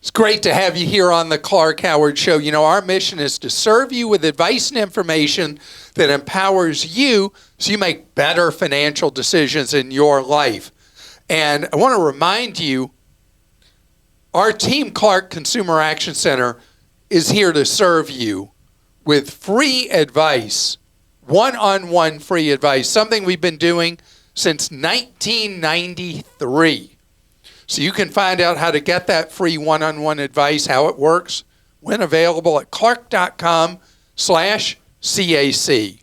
It's great to have you here on the Clark Howard Show. You know, our mission is to serve you with advice and information that empowers you so you make better financial decisions in your life. And I want to remind you, our Team Clark Consumer Action Center is here to serve you with free advice, one-on-one free advice, something we've been doing since 1993. So you can find out how to get that free one-on-one advice, how it works, when available at clark.com/CAC.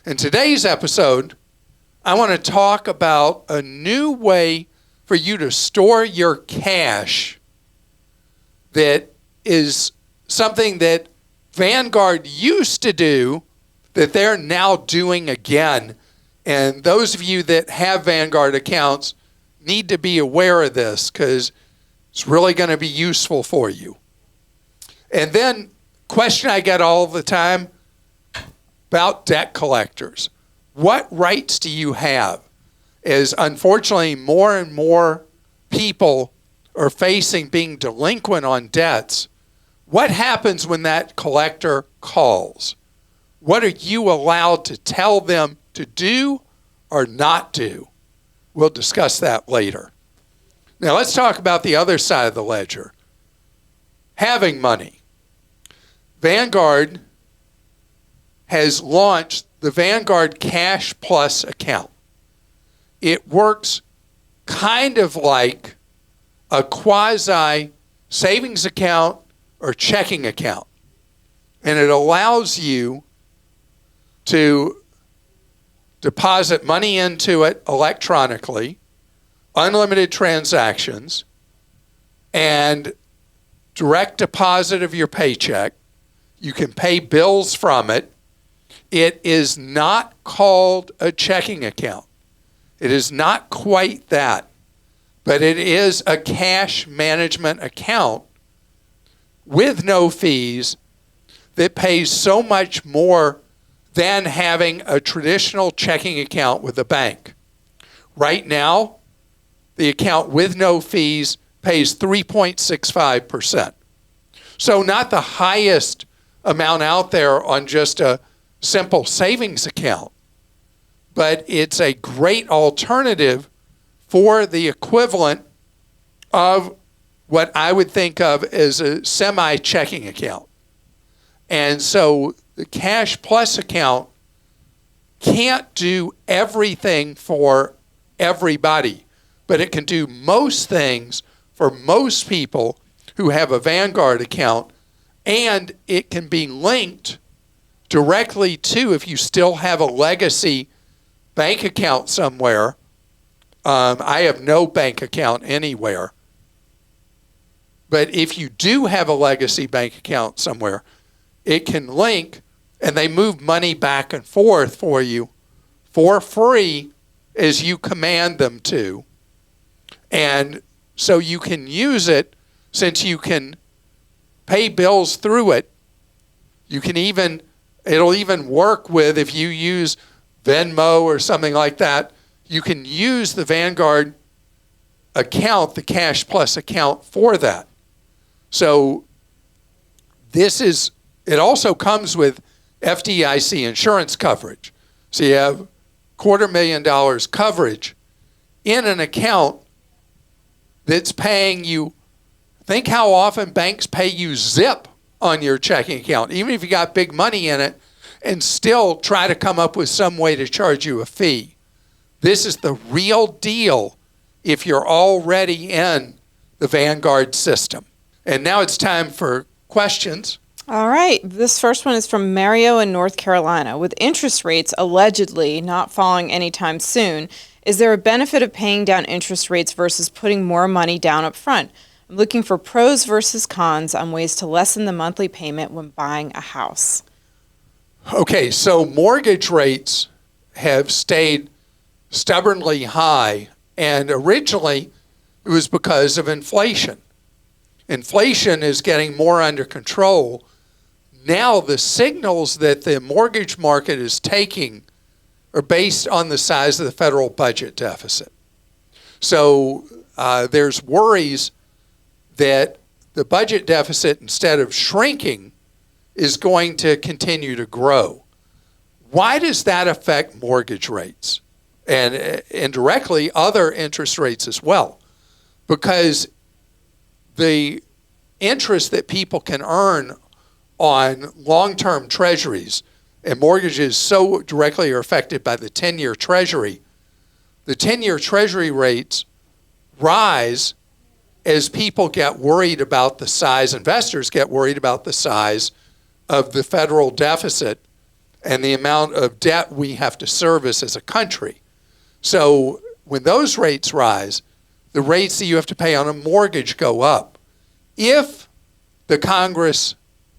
In today's episode, I want to talk about a new way for you to store your cash that is something that Vanguard used to do that they're now doing again. And those of you that have Vanguard accounts need to be aware of this because it's really going to be useful for you. And then, question I get all the time about debt collectors. What rights do you have? As unfortunately more and more people are facing being delinquent on debts, what happens when that collector calls? What are you allowed to tell them to do or not do? We'll discuss that later. Now let's talk about the other side of the ledger. Having money. Vanguard has launched the Vanguard Cash Plus account. It works kind of like a quasi savings account or checking account. And it allows you to deposit money into it electronically, unlimited transactions, and direct deposit of your paycheck. You can pay bills from it. It is not called a checking account. It is not quite that, but it is a cash management account with no fees that pays so much more than having a traditional checking account with a bank. Right now, the account with no fees pays 3.65%. So not the highest amount out there on just a simple savings account, but it's a great alternative for the equivalent of what I would think of as a semi-checking account. And so the Cash Plus account can't do everything for everybody, but it can do most things for most people who have a Vanguard account, and it can be linked directly to, if you still have a legacy bank account somewhere. I have no bank account anywhere. But if you do have a legacy bank account somewhere, it can link, and they move money back and forth for you for free as you command them to. And so you can use it, since you can pay bills through it. You can it'll even work with, if you use Venmo or something like that, you can use the Vanguard account, the Cash Plus account, for that. So it also comes with FDIC insurance coverage. So you have $250,000 coverage in an account that's paying you. Think how often banks pay you zip on your checking account, even if you got big money in it, and still try to come up with some way to charge you a fee. This is the real deal if you're already in the Vanguard system. And now it's time for questions. All right. This first one is from Mario in North Carolina. With interest rates allegedly not falling anytime soon, is there a benefit of paying down interest rates versus putting more money down up front? I'm looking for pros versus cons on ways to lessen the monthly payment when buying a house. Okay, so mortgage rates have stayed stubbornly high, and originally it was because of inflation. Inflation is getting more under control. Now the signals that the mortgage market is taking are based on the size of the federal budget deficit. So there's worries that the budget deficit, instead of shrinking, is going to continue to grow. Why does that affect mortgage rates? And indirectly, other interest rates as well. Because the interest that people can earn on long-term treasuries, and mortgages so directly are affected by the 10-year treasury, the 10-year treasury rates rise as people get worried about the size, investors get worried about the size of the federal deficit and the amount of debt we have to service as a country. So when those rates rise, the rates that you have to pay on a mortgage go up. If the Congress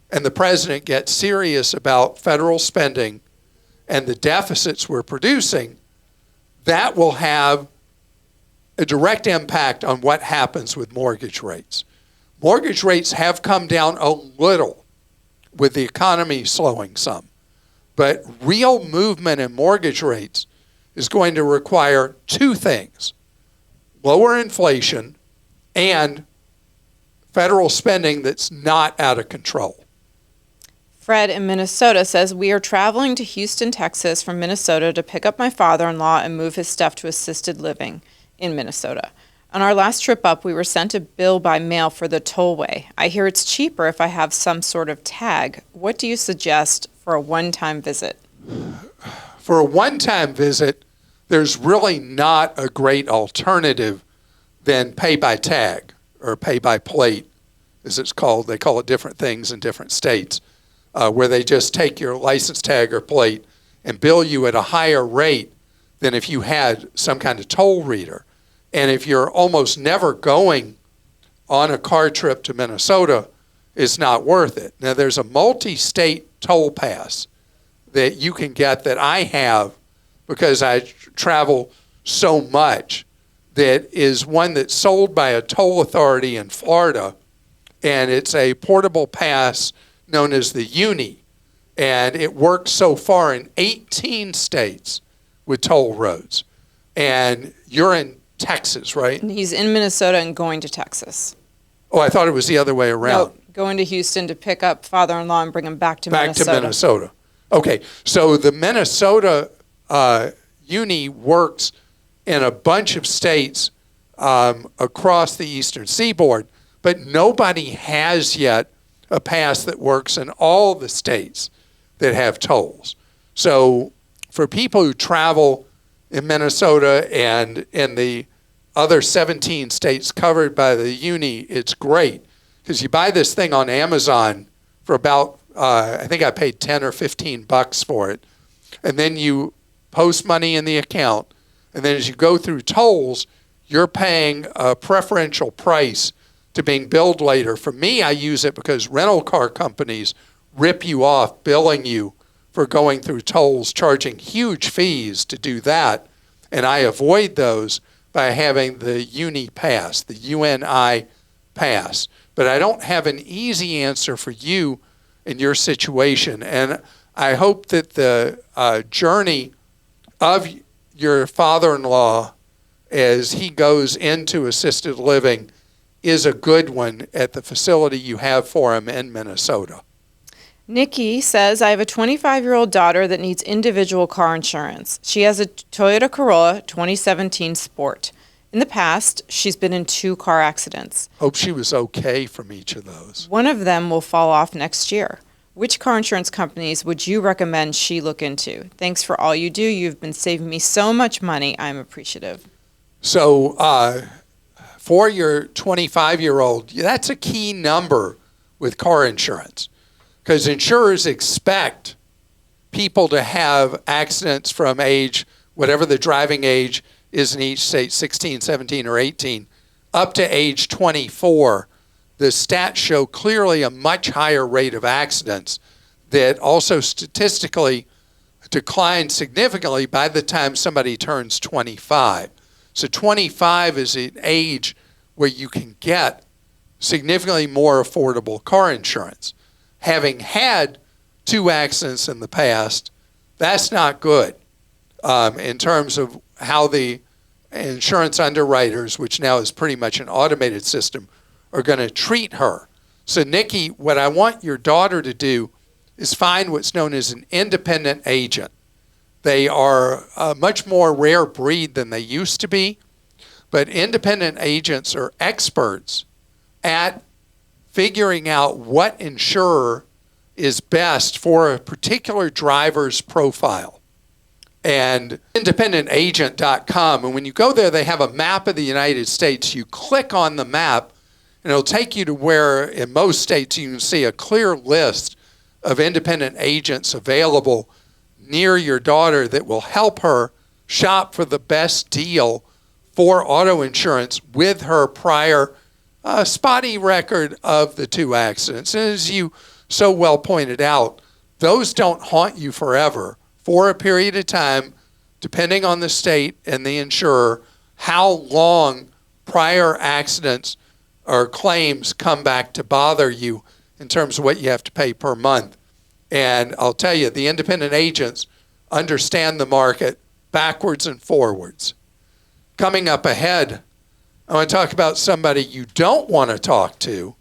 and the president get serious about federal spending and the deficits we're producing, that will have a direct impact on what happens with mortgage rates. Mortgage rates have come down a little with the economy slowing some, but real movement in mortgage rates is going to require two things: lower inflation and federal spending that's not out of control. Fred in Minnesota says, we are traveling to Houston, Texas from Minnesota to pick up my father-in-law and move his stuff to assisted living in Minnesota. On our last trip up, we were sent a bill by mail for the tollway. I hear it's cheaper if I have some sort of tag. What do you suggest for a one-time visit? For a one-time visit, there's really not a great alternative than pay by tag or pay by plate, as it's called. They call it different things in different states, where they just take your license tag or plate and bill you at a higher rate than if you had some kind of toll reader. And if you're almost never going on a car trip to Minnesota, it's not worth it. Now, there's a multi-state toll pass that you can get that I have because I travel so much, that is one that's sold by a toll authority in Florida, and it's a portable pass known as the Uni, and it works so far in 18 states with toll roads. And you're in Texas, right? And he's in Minnesota and going to Texas. Oh, I thought it was the other way around. No, going to Houston to pick up father-in-law and bring him back to Minnesota. Back to Minnesota. Okay, so the Minnesota Uni works in a bunch of states across the eastern seaboard, but nobody has yet a pass that works in all the states that have tolls. So for people who travel in Minnesota and in the other 17 states covered by the Uni, it's great because you buy this thing on Amazon for about, I think I paid 10 or 15 bucks for it. And then you post money in the account. And then as you go through tolls, you're paying a preferential price to being billed later. For me, I use it because rental car companies rip you off, billing you for going through tolls, charging huge fees to do that. And I avoid those by having the Uni Pass, the UNI Pass. But I don't have an easy answer for you in your situation. And I hope that the journey of your father-in-law as he goes into assisted living is a good one at the facility you have for him in Minnesota. Nikki says, I have a 25-year-old daughter that needs individual car insurance. She has a Toyota Corolla 2017 Sport. In the past, she's been in 2 car accidents. Hope she was okay from each of those. One of them will fall off next year. Which car insurance companies would you recommend she look into? Thanks for all you do. You've been saving me so much money. I'm appreciative. So for your 25-year-old, that's a key number with car insurance because insurers expect people to have accidents from age, whatever the driving age is in each state, 16, 17, or 18, up to age 24. The stats show clearly a much higher rate of accidents that also statistically decline significantly by the time somebody turns 25. So 25 is an age where you can get significantly more affordable car insurance. Having had 2 accidents in the past, that's not good in terms of how the insurance underwriters, which now is pretty much an automated system, are going to treat her. So, Nikki, what I want your daughter to do is find what's known as an independent agent. They are a much more rare breed than they used to be, but independent agents are experts at figuring out what insurer is best for a particular driver's profile. And independentagent.com, and when you go there, they have a map of the United States. You click on the map, and it'll take you to where, in most states, you can see a clear list of independent agents available near your daughter that will help her shop for the best deal for auto insurance with her prior spotty record of the 2 accidents. And as you so well pointed out, those don't haunt you forever. For a period of time, depending on the state and the insurer, how long prior accidents or claims come back to bother you in terms of what you have to pay per month. And I'll tell you, the independent agents understand the market backwards and forwards. Coming up ahead, I want to talk about somebody you don't want to talk to,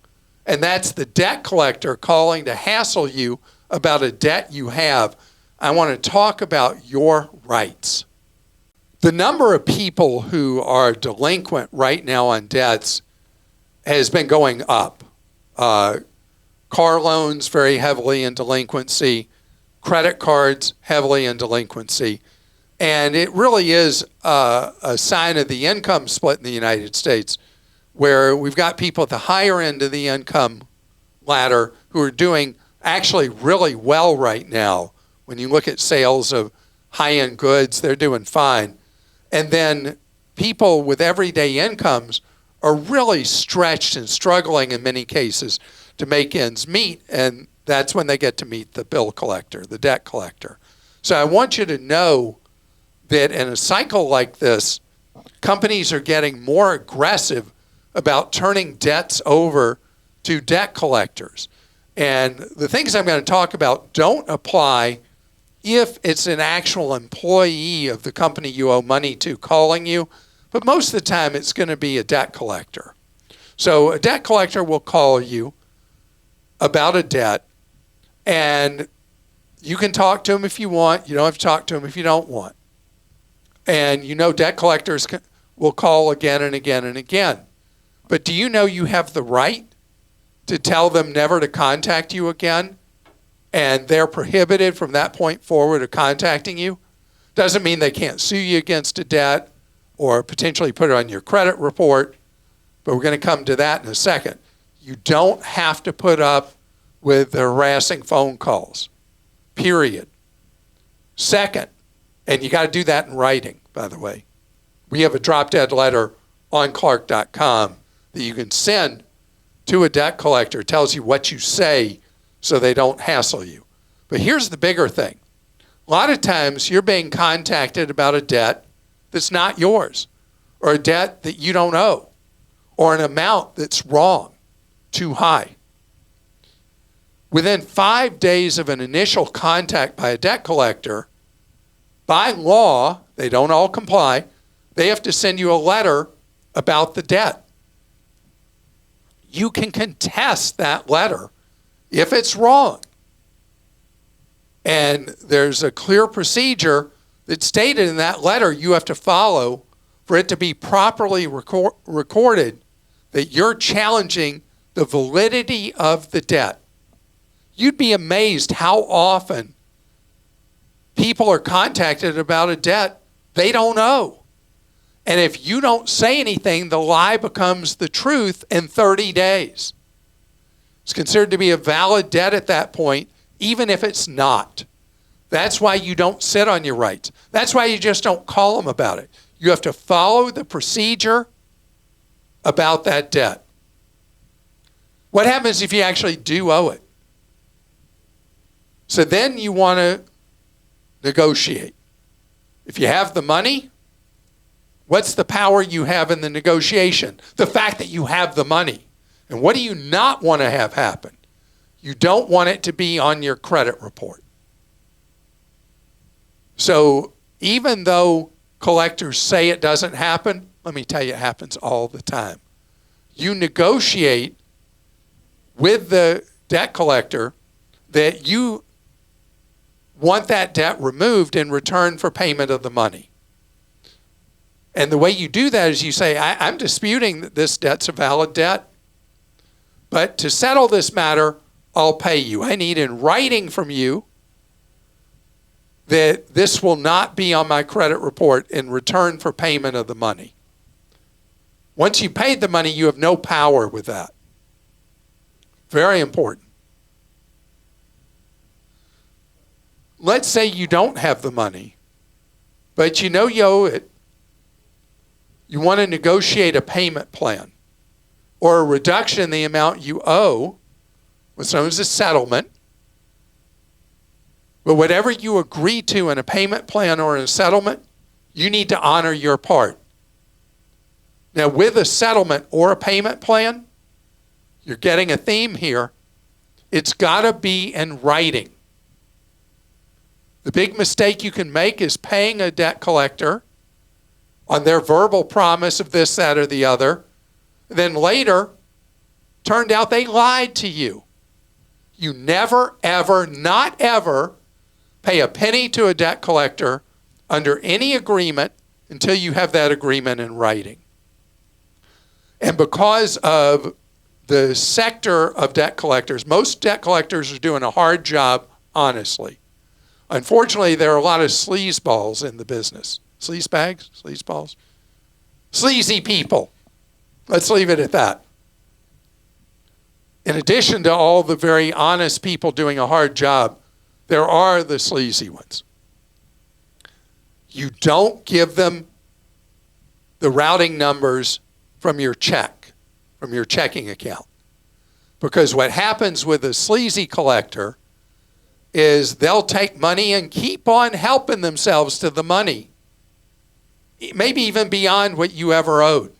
and that's the debt collector calling to hassle you about a debt you have. I want to talk about your rights. The number of people who are delinquent right now on debts has been going up. Car loans very heavily in delinquency, credit cards heavily in delinquency. And it really is a sign of the income split in the United States, where we've got people at the higher end of the income ladder who are doing actually really well right now. When you look at sales of high-end goods, they're doing fine. And then people with everyday incomes are really stretched and struggling in many cases to make ends meet, and that's when they get to meet the bill collector, the debt collector. So I want you to know that in a cycle like this, companies are getting more aggressive about turning debts over to debt collectors. And the things I'm going to talk about don't apply if it's an actual employee of the company you owe money to calling you, but most of the time it's going to be a debt collector. So a debt collector will call you about a debt, and you can talk to them if you want. You don't have to talk to them if you don't want. And you know debt collectors will call again and again and again. But do you know you have the right to tell them never to contact you again, and they're prohibited from that point forward of contacting you? Doesn't mean they can't sue you against a debt or potentially put it on your credit report, but we're going to come to that in a second. You don't have to put up with the harassing phone calls, period. Second, and you got to do that in writing, by the way. We have a drop-dead letter on Clark.com that you can send to a debt collector. It tells you what you say so they don't hassle you. But here's the bigger thing. A lot of times you're being contacted about a debt that's not yours, or a debt that you don't owe, or an amount that's wrong, too high. Within 5 days of an initial contact by a debt collector, by law, they don't all comply, they have to send you a letter about the debt. You can contest that letter if it's wrong. And there's a clear procedure that's stated in that letter you have to follow for it to be properly recorded that you're challenging the validity of the debt. You'd be amazed how often people are contacted about a debt they don't owe. And if you don't say anything, the lie becomes the truth in 30 days. It's considered to be a valid debt at that point, even if it's not. That's why you don't sit on your rights. That's why you just don't call them about it. You have to follow the procedure about that debt. What happens if you actually do owe it? So then you want to negotiate. If you have the money, what's the power you have in the negotiation? The fact that you have the money. And what do you not want to have happen? You don't want it to be on your credit report. So even though collectors say it doesn't happen, let me tell you, it happens all the time. You negotiate with the debt collector that you want that debt removed in return for payment of the money. And the way you do that is you say, I'm disputing that this debt's a valid debt, but to settle this matter, I'll pay you. I need in writing from you that this will not be on my credit report in return for payment of the money. Once you paid the money, you have no power with that. Very important. Let's say you don't have the money, but you know you owe it. You want to negotiate a payment plan or a reduction in the amount you owe, what's known as a settlement. But whatever you agree to in a payment plan or in a settlement, you need to honor your part. Now, with a settlement or a payment plan, you're getting a theme here. It's got to be in writing. The big mistake you can make is paying a debt collector on their verbal promise of this, that, or the other. Then later, turned out they lied to you. You never, ever, not ever pay a penny to a debt collector under any agreement until you have that agreement in writing. And because of the sector of debt collectors, most debt collectors are doing a hard job, honestly. Unfortunately, there are a lot of sleazeballs in the business. Sleazebags? Sleazeballs? Sleazy people. Let's leave it at that. In addition to all the very honest people doing a hard job, there are the sleazy ones. You don't give them the routing numbers from your check, from your checking account. Because what happens with a sleazy collector is they'll take money and keep on helping themselves to the money, maybe even beyond what you ever owed.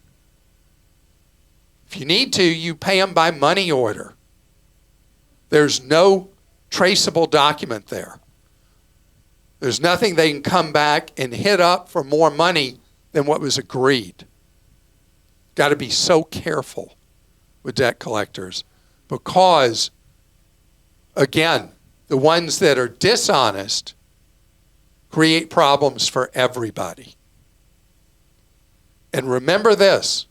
If you need to, you pay them by money order. There's no traceable document there. There's nothing they can come back and hit up for more money than what was agreed. Got to be so careful with debt collectors because, again, the ones that are dishonest create problems for everybody. And remember this,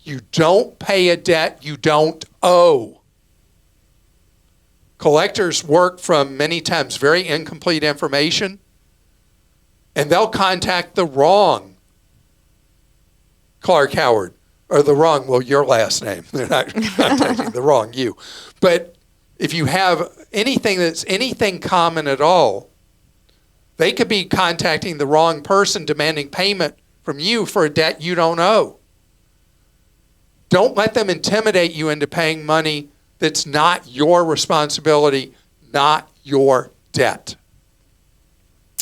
you don't pay a debt you don't owe. Collectors work from many times very incomplete information, and they'll contact the wrong Clark Howard, or the wrong, well, your last name. They're not contacting the wrong you. But if you have anything that's anything common at all, they could be contacting the wrong person demanding payment from you for a debt you don't owe. Don't let them intimidate you into paying money that's not your responsibility, not your debt.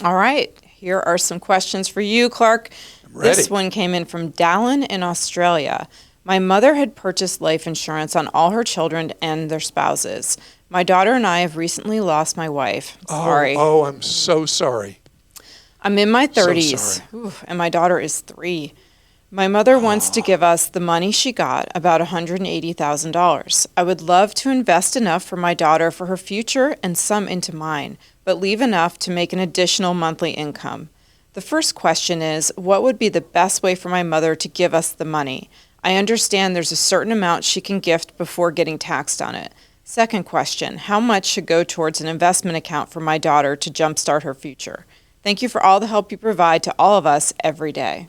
All right. Here are some questions for you, Clark. I'm ready. This one came in from Dallon in Australia. My mother had purchased life insurance on all her children and their spouses. My daughter and I have recently lost my wife. Sorry. Oh, I'm so sorry. I'm in my 30s, sorry. and my daughter is 3. My mother wants to give us the money she got, about $180,000. I would love to invest enough for my daughter for her future and some into mine, but leave enough to make an additional monthly income. The first question is, what would be the best way for my mother to give us the money? I understand there's a certain amount she can gift before getting taxed on it. Second question, how much should go towards an investment account for my daughter to jumpstart her future? Thank you for all the help you provide to all of us every day.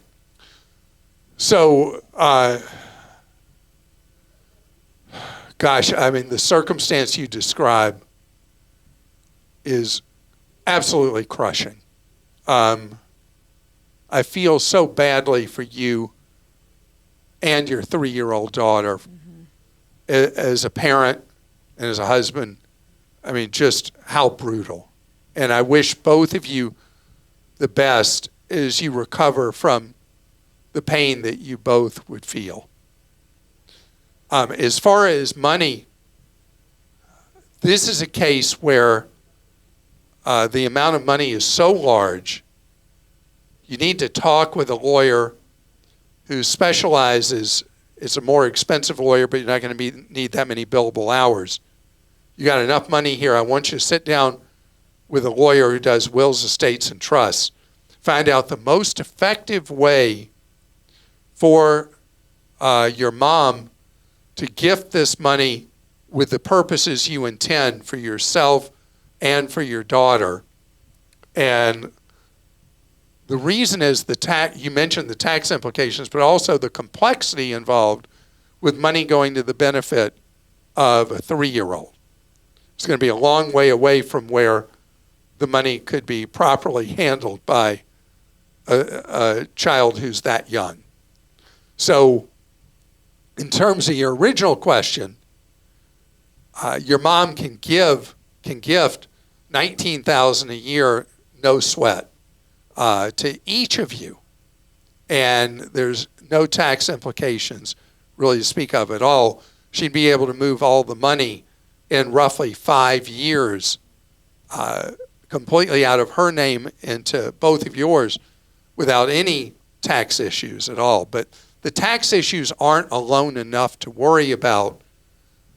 So, gosh, I mean, the circumstance you describe is absolutely crushing. I feel so badly for you and your 3-year-old daughter. As a parent and as a husband. I mean, just how brutal. And I wish both of you the best as you recover from the pain that you both would feel. As far as money, this is a case where the amount of money is so large, you need to talk with a lawyer who specializes it's a more expensive lawyer, but you're not going to need that many billable hours. You got enough money here. I want you to sit down with a lawyer who does wills, estates, and trusts. Find out the most effective way for your mom to gift this money with the purposes you intend for yourself and for your daughter. And the reason is you mentioned the tax implications, but also the complexity involved with money going to the benefit of a 3-year-old. It's going to be a long way away from where the money could be properly handled by a child who's that young. So in terms of your original question, your mom can gift $19,000 a year, no sweat, to each of you, and there's no tax implications really to speak of at all. She'd be able to move all the money in roughly 5 years, completely out of her name into both of yours, without any tax issues at all. But the tax issues aren't alone enough to worry about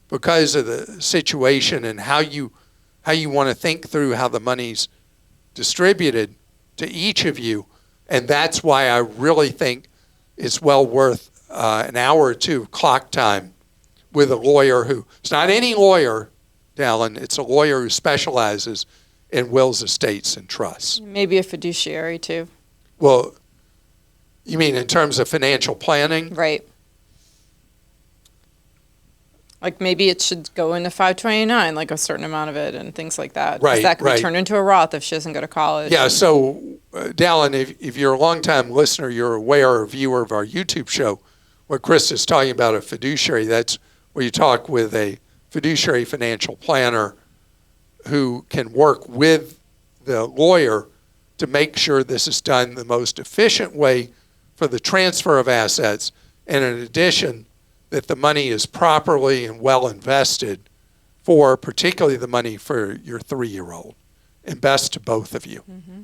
because of the situation and how you want to think through how the money's distributed to each of you. And that's why I really think it's well worth an hour or two of clock time with a lawyer who, it's not any lawyer, Dallon, it's a lawyer who specializes in wills, estates, and trusts. Maybe a fiduciary too. Well, you mean in terms of financial planning? Right. Like maybe it should go into 529, like a certain amount of it and things like that. 'Cause Right, that could right. be turned into a Roth if she doesn't go to college. Yeah, so Dallon, if you're a longtime listener, you're aware or viewer of our YouTube show, what Chris is talking about, a fiduciary, that's where you talk with a fiduciary financial planner who can work with the lawyer to make sure this is done the most efficient way for the transfer of assets, and in addition, that the money is properly and well invested for particularly the money for your 3-year-old. And best to both of you. Mm-hmm.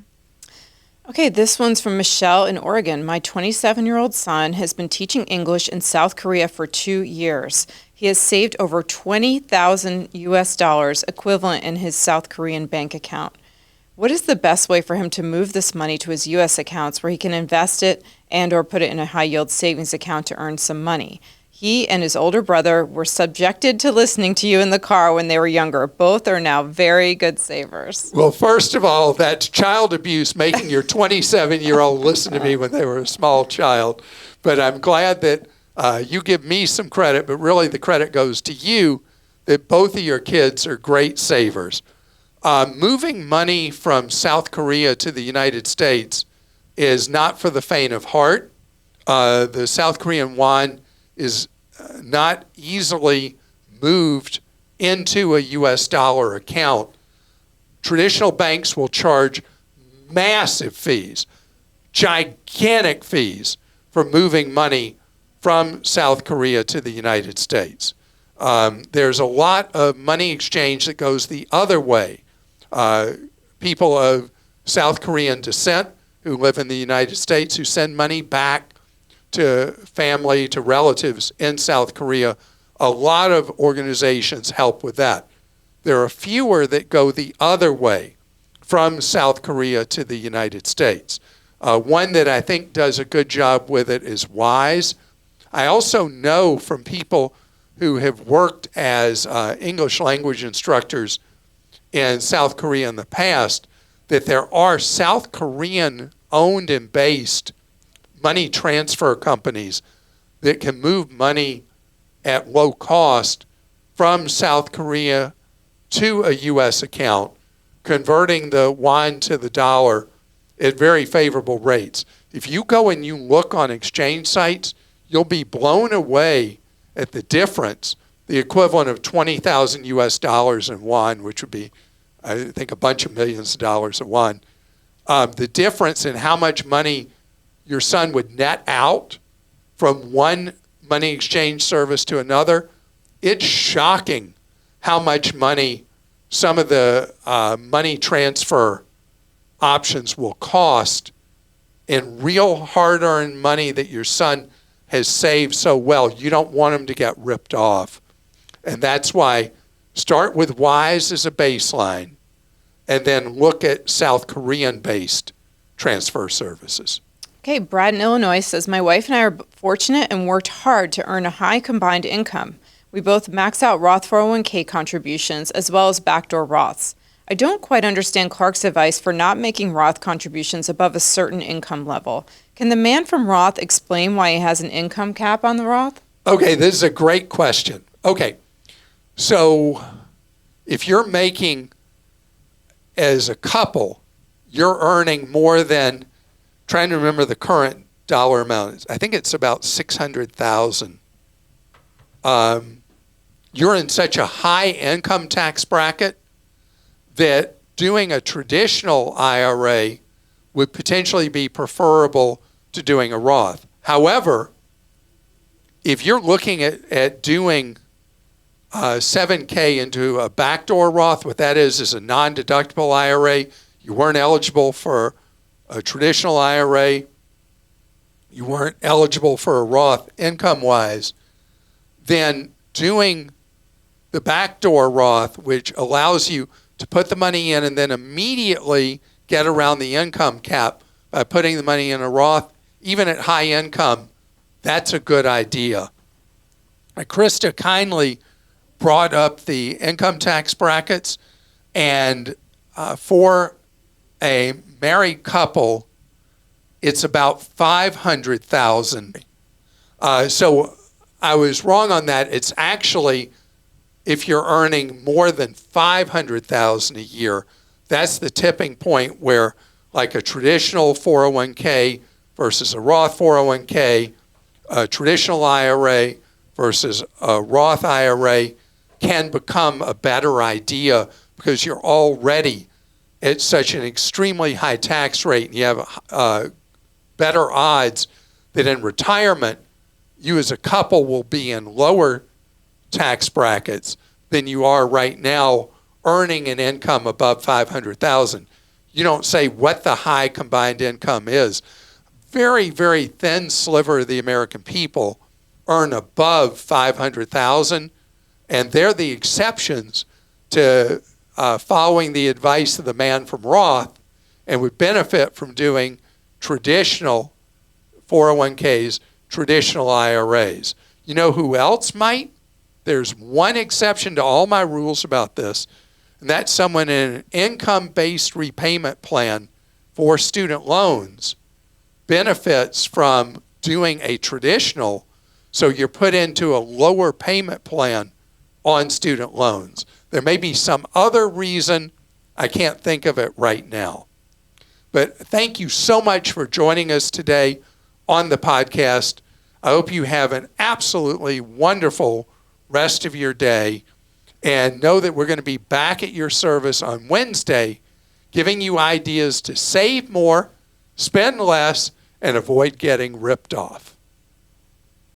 Okay, this one's from Michelle in Oregon. My 27-year-old son has been teaching English in South Korea for 2 years. He has saved over $20,000 US equivalent in his South Korean bank account. What is the best way for him to move this money to his U.S. accounts where he can invest it and or put it in a high-yield savings account to earn some money? He and his older brother were subjected to listening to you in the car when they were younger. Both are now very good savers. Well, first of all, that's child abuse, making your 27-year-old listen to me when they were a small child. But I'm glad that you give me some credit, but really the credit goes to you, that both of your kids are great savers. Moving money from South Korea to the United States is not for the faint of heart. The South Korean won is not easily moved into a U.S. dollar account. Traditional banks will charge massive fees, gigantic fees, for moving money from South Korea to the United States. There's a lot of money exchange that goes the other way. People of South Korean descent who live in the United States who send money back to family, to relatives in South Korea. A lot of organizations help with that. There are fewer that go the other way from South Korea to the United States. One that I think does a good job with it is Wise. I also know from people who have worked as English language instructors in South Korea in the past that there are South Korean owned and based money transfer companies that can move money at low cost from South Korea to a U.S. account, converting the won to the dollar at very favorable rates. If you go and you look on exchange sites, you'll be blown away at the difference, the equivalent of 20,000 U.S. dollars in won, which would be, I think, a bunch of millions of dollars of won. The difference in how much money your son would net out from one money exchange service to another, it's shocking how much money some of the money transfer options will cost in real hard-earned money that your son has saved so well. You don't want them to get ripped off. And that's why start with WISE as a baseline and then look at South Korean-based transfer services. Okay, Brad in Illinois says, my wife and I are fortunate and worked hard to earn a high combined income. We both max out Roth 401k contributions as well as backdoor Roths. I don't quite understand Clark's advice for not making Roth contributions above a certain income level. Can the man from Roth explain why he has an income cap on the Roth? Okay, this is a great question. Okay, so if you're making, as a couple, you're earning more than, trying to remember the current dollar amount, I think it's about $600,000. You're in such a high income tax bracket that doing a traditional IRA would potentially be preferable to doing a Roth. However, if you're looking at doing 7K into a backdoor Roth, what that is a non-deductible IRA, you weren't eligible for a traditional IRA, you weren't eligible for a Roth income-wise, then doing the backdoor Roth, which allows you to put the money in and then immediately get around the income cap by putting the money in a Roth, even at high income, that's a good idea. Krista kindly brought up the income tax brackets, and for a married couple, it's about $500,000. So I was wrong on that. It's actually, if you're earning more than $500,000 a year, that's the tipping point where, like a traditional 401k versus a Roth 401k, a traditional IRA versus a Roth IRA can become a better idea because you're already at such an extremely high tax rate, and you have better odds that in retirement, you as a couple will be in lower tax brackets than you are right now earning an income above $500,000. You don't say what the high combined income is. Very, very thin sliver of the American people earn above $500,000, and they're the exceptions to following the advice of the man from Roth and would benefit from doing traditional 401ks, traditional IRAs. You know who else might? There's one exception to all my rules about this, and that's someone in an income-based repayment plan for student loans benefits from doing a traditional, so you're put into a lower payment plan on student loans. There may be some other reason. I can't think of it right now. But thank you so much for joining us today on the podcast. I hope you have an absolutely wonderful rest of your day, and know that we're going to be back at your service on Wednesday, giving you ideas to save more, spend less, and avoid getting ripped off.